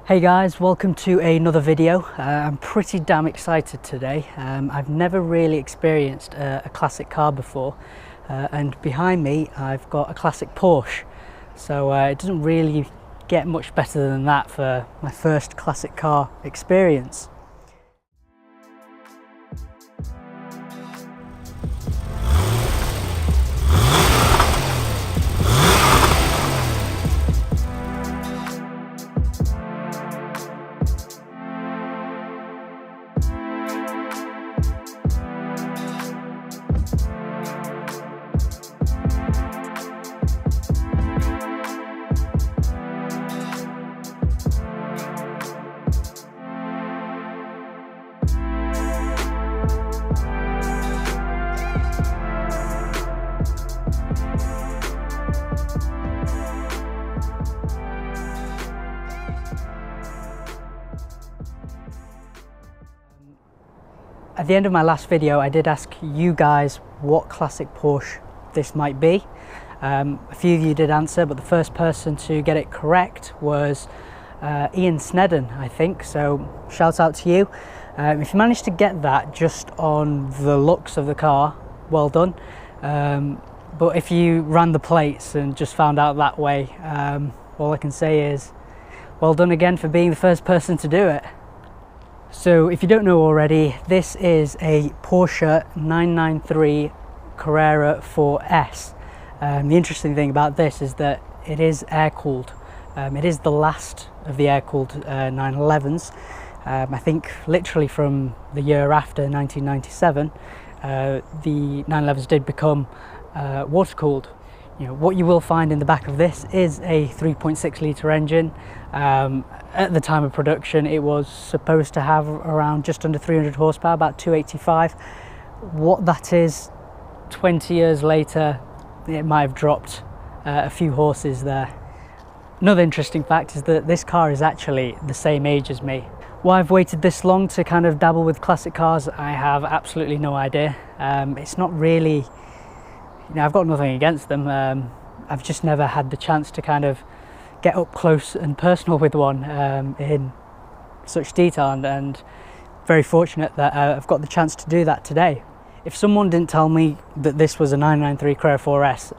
Hey guys, welcome to another video. I'm pretty damn excited today. I've never really experienced a classic car before, and behind me I've got a classic Porsche, so it doesn't really get much better than that for my first classic car experience. At the end of my last video, I did ask you guys what classic Porsche this might be. A few of you did answer, but the first person to get it correct was Ian Snedden, I think, so shout out to you. If you managed to get that just on the looks of the car, well done. But if you ran the plates and just found out that way, all I can say is well done again for being the first person to do it. So if you don't know already, this is a Porsche 993 Carrera 4S. The interesting thing about this is that it is air-cooled. It is the last of the air-cooled 911s. I think literally from the year after 1997, the 911s did become water-cooled. You know, what you will find in the back of this is a 3.6 litre engine. At the time of production, it was supposed to have around just under 300 horsepower, about 285. What that is 20 years later, it might have dropped a few horses there. Another interesting fact is that this car is actually the same age as me. Why I've waited this long to kind of dabble with classic cars, I have absolutely no idea. It's not really, you know, I've got nothing against them. I've just never had the chance to kind of get up close and personal with one in such detail, and very fortunate that I've got the chance to do that today. If someone didn't tell me that this was a 993 Carrera 4S,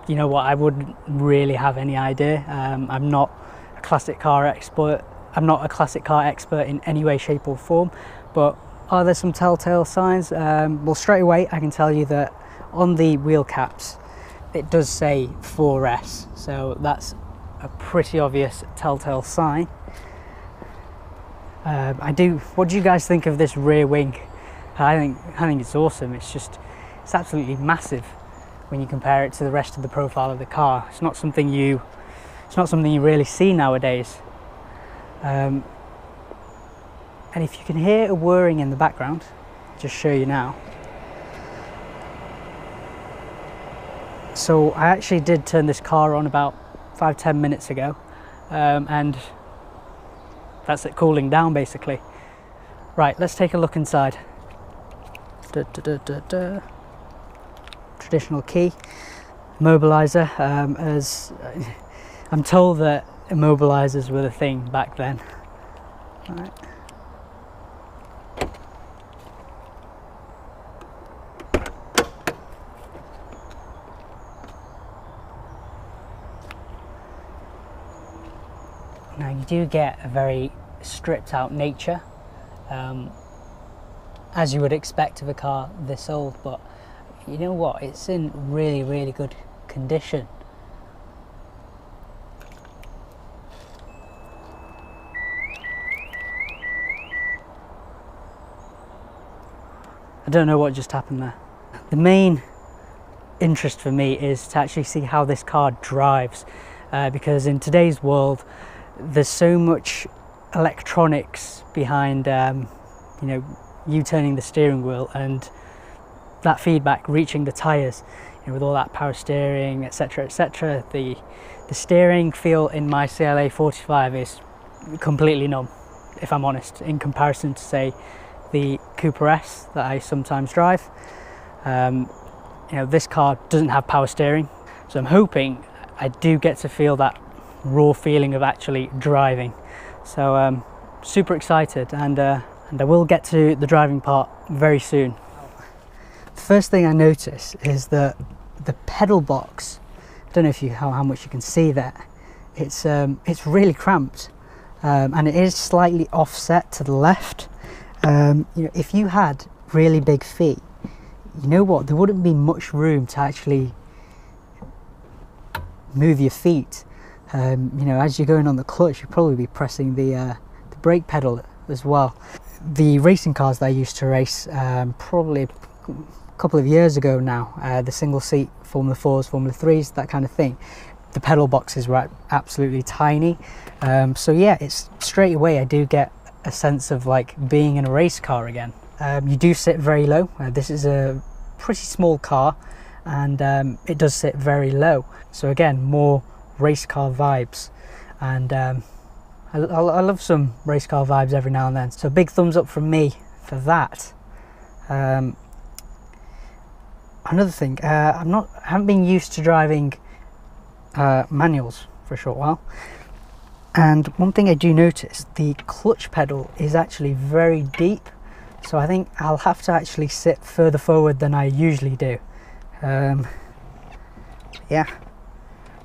you know what, I wouldn't really have any idea. I'm not a classic car expert. I'm not a classic car expert in any way, shape or form, but are there some telltale signs? Well, straight away I can tell you that on the wheel caps it does say 4S, so that's a pretty obvious telltale sign. What do you guys think of this rear wing? I think it's awesome. It's absolutely massive when you compare it to the rest of the profile of the car. It's not something you really see nowadays. And if you can hear a whirring in the background, I'll just show you now. So I actually did turn this car on about 5-10 minutes ago, and that's it cooling down basically. Right, let's take a look inside. Traditional key, immobilizer, as I'm told that immobilizers were the thing back then. Right. Now you do get a very stripped out nature, as you would expect of a car this old, but you know what, it's in really, really good condition. I don't know what just happened there. The main interest for me is to actually see how this car drives, because in today's world there's so much electronics behind you know, you turning the steering wheel and that feedback reaching the tires, you know, with all that power steering, etc, etc. The steering feel in my CLA 45 is completely numb, if I'm honest, in comparison to, say, the Cooper S that I sometimes drive. You know, this car doesn't have power steering, so I'm hoping I do get to feel that raw feeling of actually driving. So super excited, and I will get to the driving part very soon. First thing I notice is that the pedal box, I don't know if how much you can see there, it's really cramped, and it is slightly offset to the left. You know, if you had really big feet, you know what, there wouldn't be much room to actually move your feet. You know, as you're going on the clutch, you'll probably be pressing the brake pedal as well. The racing cars that I used to race probably a couple of years ago now, the single seat Formula 4s, Formula 3s, that kind of thing, the pedal boxes were absolutely tiny. So yeah, it's straight away I do get a sense of like being in a race car again. You do sit very low. This is a pretty small car, and it does sit very low. So again, more race car vibes, and I love some race car vibes every now and then. So big thumbs up from me for that. Another thing, I haven't been used to driving manuals for a short while, and one thing I do notice, the clutch pedal is actually very deep. So I think I'll have to actually sit further forward than I usually do. Yeah,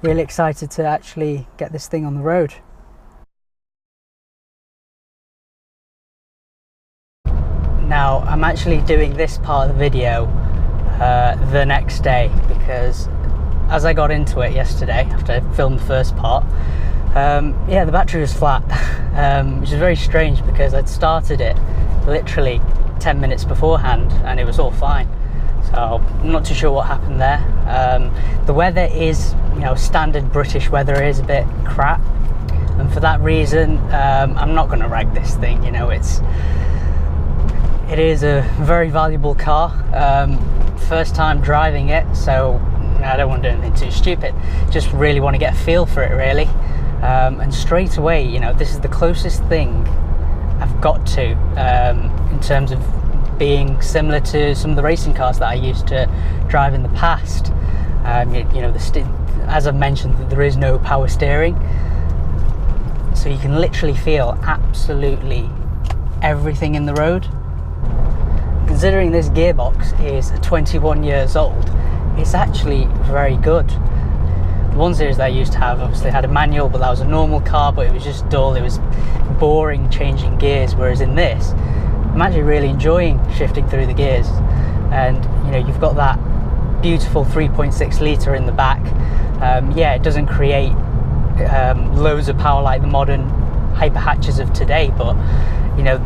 really excited to actually get this thing on the road. Now I'm actually doing this part of the video the next day, because as I got into it yesterday after I filmed the first part, yeah, the battery was flat, which is very strange because I'd started it literally 10 minutes beforehand and it was all fine. So I'm not too sure what happened there. The weather is, you know, standard British weather is a bit crap, and for that reason I'm not going to rag this thing. You know, it is a very valuable car, first time driving it, so I don't want to do anything too stupid, just really want to get a feel for it really. And straight away, you know, this is the closest thing I've got to in terms of being similar to some of the racing cars that I used to drive in the past. You know, as I've mentioned, there is no power steering, so you can literally feel absolutely everything in the road. Considering this gearbox is 21 years old, it's actually very good. The one series that I used to have obviously had a manual, but that was a normal car, but it was just dull, it was boring changing gears, whereas in this I'm actually really enjoying shifting through the gears. And you know, you've got that beautiful 3.6 litre in the back. Yeah, it doesn't create loads of power like the modern hyper hatches of today, but you know,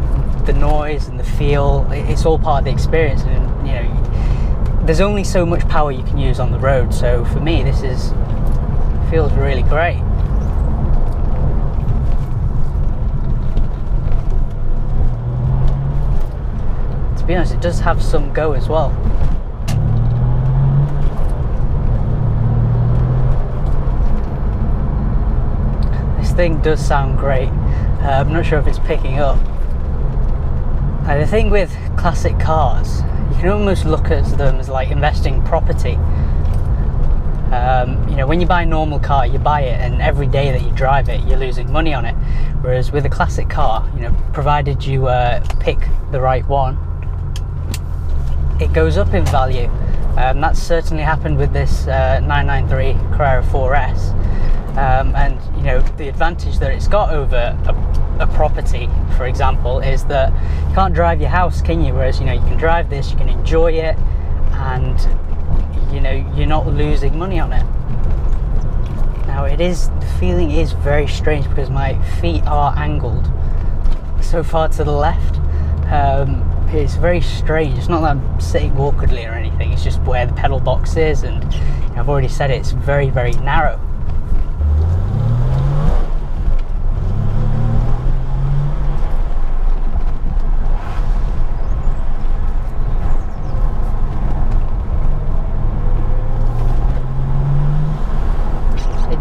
the noise and the feel, it's all part of the experience. And you know, there's only so much power you can use on the road, so for me this feels really great. To be honest, it does have some go as well. This thing does sound great. I'm not sure if it's picking up. Now, the thing with classic cars, you can almost look at them as like investing property. You know, when you buy a normal car, you buy it and every day that you drive it, you're losing money on it. Whereas with a classic car, you know, provided you pick the right one, it goes up in value. That's certainly happened with this 993 Carrera 4S. And you know, the advantage that it's got over a property, for example, is that you can't drive your house, can you? Whereas, you know, you can drive this, you can enjoy it, and you know, you're not losing money on it. Now the feeling is very strange because my feet are angled so far to the left. It's very strange. It's not that I'm sitting awkwardly or anything, it's just where the pedal box is, and you know, I've already said it's very, very narrow.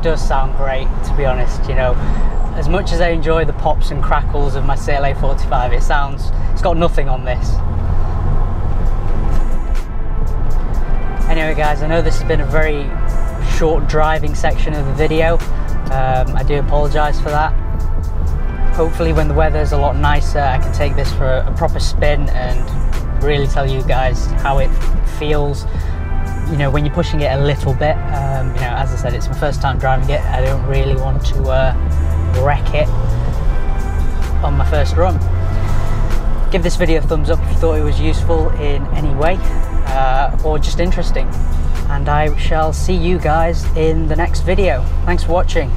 Does sound great, to be honest. You know, as much as I enjoy the pops and crackles of my CLA 45, it's got nothing on this. Anyway guys, I know this has been a very short driving section of the video. I do apologise for that. hopefully when the weather's a lot nicer, I can take this for a proper spin and really tell you guys how it feels, you know, when you're pushing it a little bit. You know, as I said, it's my first time driving it. I don't really want to wreck it on my first run. Give this video a thumbs up if you thought it was useful in any way, or just interesting. And I shall see you guys in the next video. Thanks for watching.